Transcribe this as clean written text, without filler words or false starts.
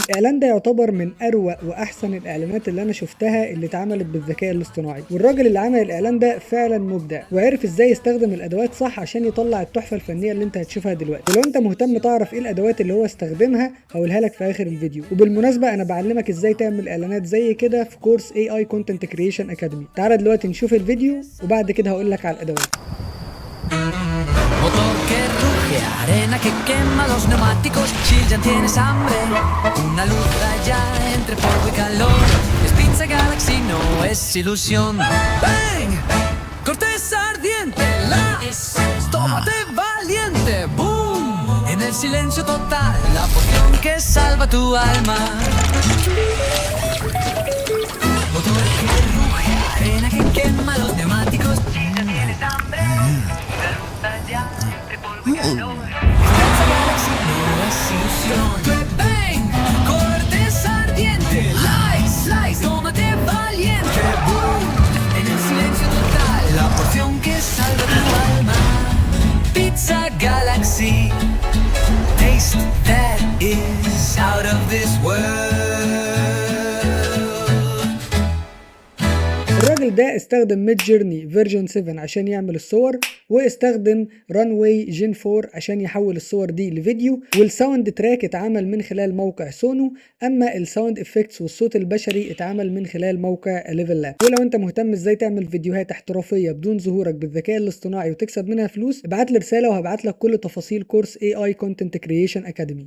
الاعلان ده يعتبر من اروق واحسن الاعلانات اللي انا شفتها اللي اتعملت بالذكاء الاصطناعي، والراجل اللي عمل الاعلان ده فعلا مبدع وعرف ازاي يستخدم الادوات صح عشان يطلع التحفه الفنيه اللي انت هتشوفها دلوقتي. ولو انت مهتم تعرف ايه الادوات اللي هو استخدمها هقولها لك في اخر الفيديو. وبالمناسبه انا بعلمك ازاي تعمل اعلانات زي كده في كورس AI Content Creation Academy. تعالى دلوقتي نشوف الفيديو وبعد كده هقول لك على الادوات. Motor que ruge, arena que quema, los neumáticos, Chillan tienes hambre. Una luz allá entre polvo y calor. Es Pizza Galaxy, no es ilusión. ¡Bang! Corteza ardiente, tómate valiente. ¡Boom! En el silencio total, la poción que salva tu alma. Motor que ruge, arena que quema, los neumáticos, Chillan tienes hambre. Pizza Galaxy no es ilusión. Bang, corteza ardiente. Slice, tómate valiente. Boom, en el silencio total, la porción que salva tu alma. Pizza Galaxy, taste that is out of this world. الراجل ده استخدم ميد جيرني فيرجن 7 عشان يعمل الصور، واستخدم رانواي جين 4 عشان يحول الصور دي لفيديو، والساوند تراك اتعمل من خلال موقع سونو، اما الساوند افكتس والصوت البشري اتعمل من خلال موقع ليفل لاب. ولو انت مهتم ازاي تعمل فيديوهات احترافيه بدون ظهورك بالذكاء الاصطناعي وتكسب منها فلوس، ابعت لي رساله وهبعت لك كل تفاصيل كورس AI Content Creation Academy.